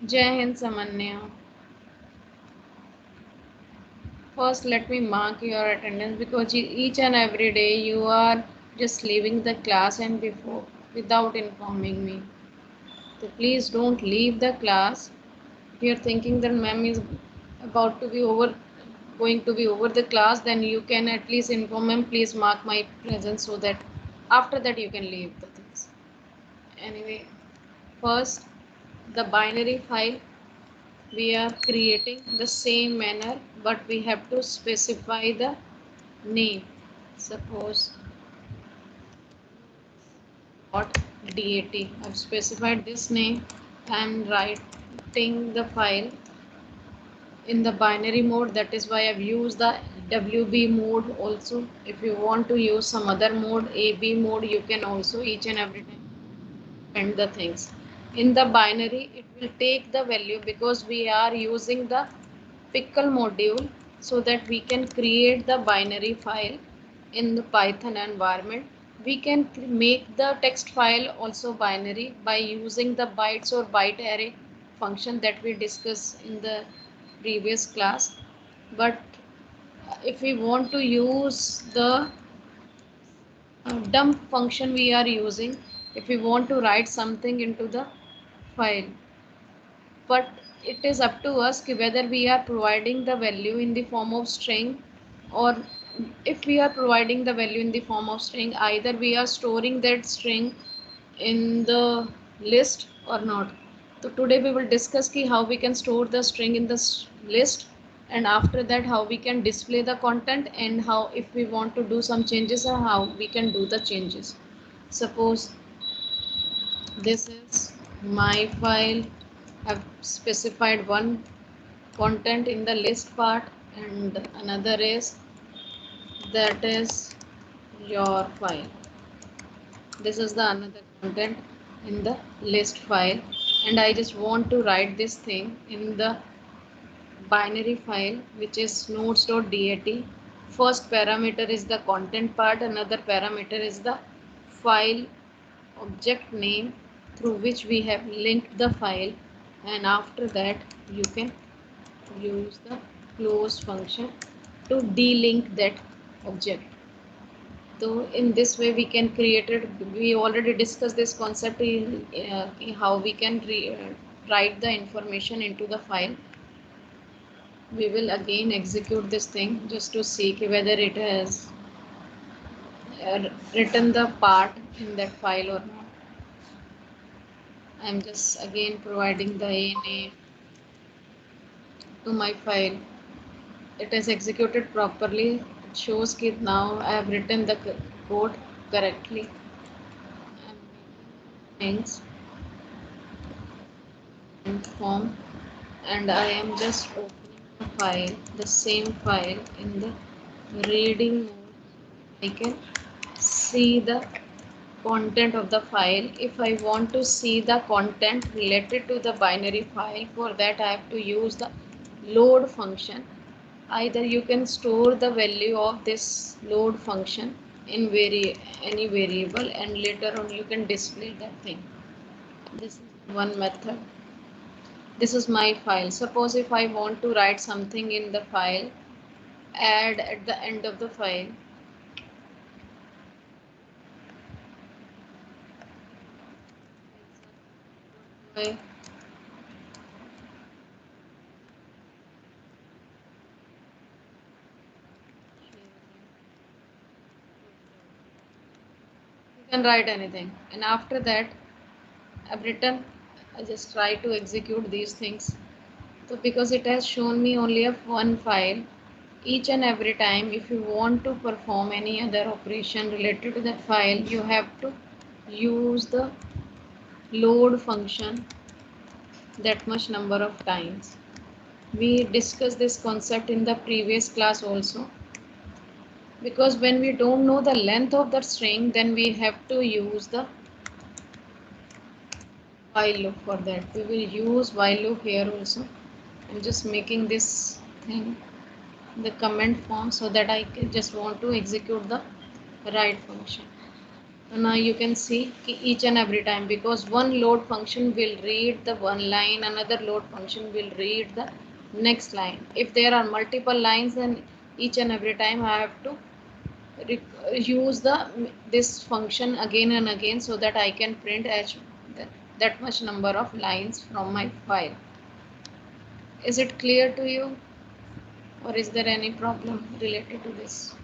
Jai Hind Samanya. First, let me mark your attendance because each and every day you are just leaving the class and before without informing me. So please don't leave the class. If you're thinking that ma'am is about to be over, going to be over the class, then you can at least inform ma'am. Please mark my presence so that after that you can leave the things. Anyway, first the binary file we are creating the same manner, but we have to specify the name. Suppose dot dat. I've specified this name. I'm writing the file in the binary mode. That is why I've used the WB mode also. If you want to use some other mode, AB mode, you can also each and every time and the things. In the binary, it will take the value because we are using the pickle module so that we can create the binary file in the Python environment. We can make the text file also binary by using the bytes or byte array function that we discussed in the previous class. But if we want to use the dump function we are using, if we want to write something into the file, but it is up to us whether we are providing the value in the form of string, or if we are providing the value in the form of string, either we are storing that string in the list or not. So today we will discuss how we can store the string in the list, and after that how we can display the content, and how if we want to do some changes or how we can do the changes. Suppose this is my file. I've specified one content in the list part and another is that is your file. This is the another content in the list file, and I just want to write this thing in the binary file which is nodes.dat. First parameter is the content part, another parameter is the file object name through which we have linked the file, and after that you can use the close function to delink that object. So in this way we can create it. We already discussed this concept in how we can write the information into the file. We will again execute this thing just to see whether it has written the part in that file or not. I'm just again providing the a name to my file. It is executed properly. It shows that now I have written the code correctly. I'm making things and form, and I am just opening the file, the same file in the reading mode. I can see the content of the file. If I want to see the content related to the binary file, for that I have to use the load function. Either you can store the value of this load function in any variable, and later on you can display that thing. This is one method. This is my file. Suppose if I want to write something in the file, add at the end of the file. You can write anything, and after that I've written, I just try to execute these things. So because it has shown me only a one file, each and every time if you want to perform any other operation related to that file, you have to use the load function that much number of times. We discussed this concept in the previous class also, because when we don't know the length of the string, then we have to use the while loop for that. We will use while loop here also. I'm just making this thing the comment form so that I just want to execute the write function. Now you can see each and every time, because one load function will read the one line, another load function will read the next line. If there are multiple lines, then each and every time I have to use this function again and again, so that I can print that much number of lines from my file. Is it clear to you, or is there any problem related to this?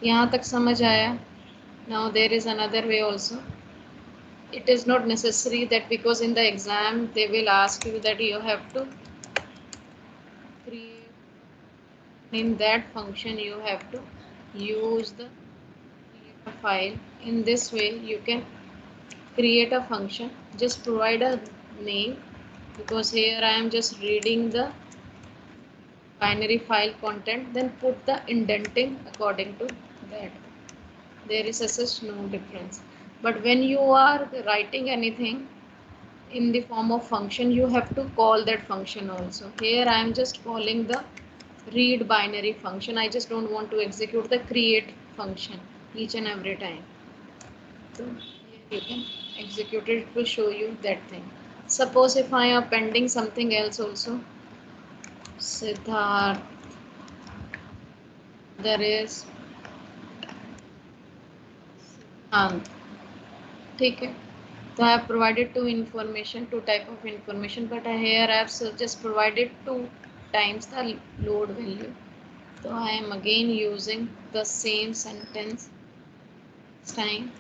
यहाँ तक समझ आया? Now there is another way also. It is not necessary that because in the exam they will ask you that you have to create, in that function you have to use the create a file. In this way you can create a function, just provide a name, because here I am just reading the binary file content, then put the indenting according to that. There is such no difference. But when you are writing anything in the form of function, you have to call that function also. Here I am just calling the read binary function. I just don't want to execute the create function each and every time. So here you can execute it, it will show you that thing. Suppose if I am pending something else also, Siddharth, there is Siddhant, ठीक है. So I have provided two type of information, but here I have just provided 2 times the load value. So I am again using the same sentence this time,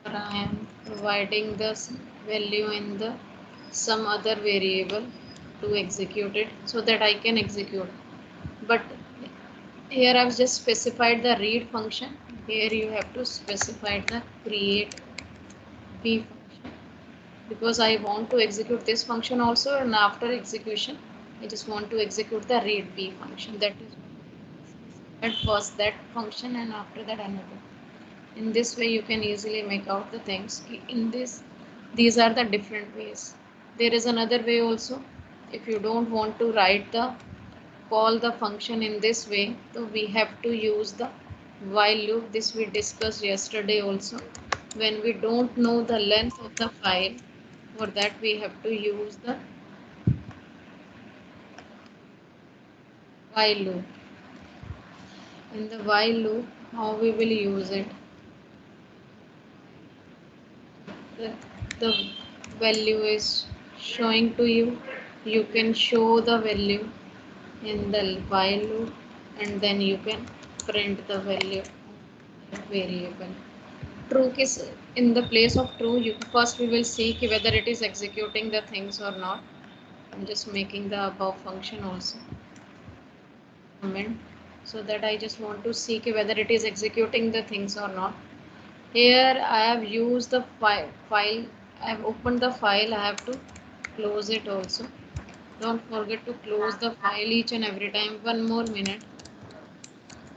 or I am providing the value in the some other variable to execute it, so that I can execute. But here I've just specified the read function. Here you have to specify the create b function, because I want to execute this function also, and after execution I just want to execute the read b function. That is at first that function, and after that another. In this way you can easily make out the things. These are the different ways. There is another way also. If you don't want to write the call the function in this way, so we have to use the while loop. This we discussed yesterday also. When we don't know the length of the file, for that we have to use the while loop. In the while loop, how we will use it? The, the value is showing to you. You can show the value in the while loop, and then you can print the value of variable. True is in the place of true. First we will see whether it is executing the things or not. I'm just making the above function also comment, so that I just want to see whether it is executing the things or not. Here I have used the file. I have opened the file. I have to close it also. Don't forget to close the file each and every time. One more minute.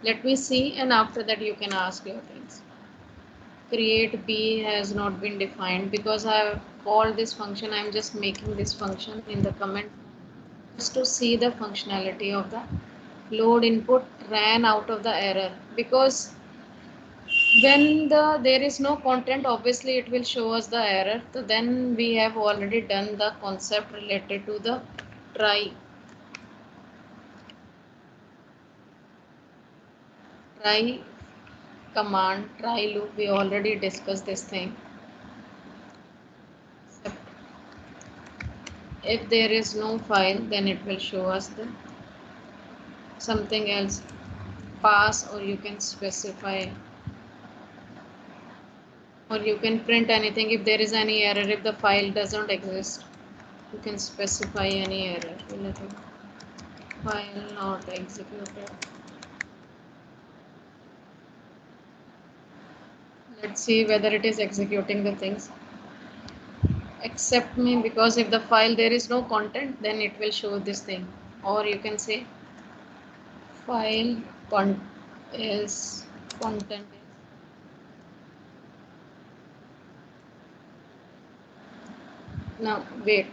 Let me see, and after that you can ask your things. Create b has not been defined because I have called this function. I am just making this function in the comment just to see the functionality of the load input ran out of the error, because when there is no content, obviously it will show us the error. So then we have already done the concept related to the try try command, try loop. We already discussed this thing. If there is no file, then it will show us the something else, pass, or you can specify, or you can print anything. If there is any error, if the file doesn't exist, you can specify any error. File not executed. Let's see whether it is executing the things. Except me, because if the file there is no content, then it will show this thing. Or you can say file is content is. Now wait.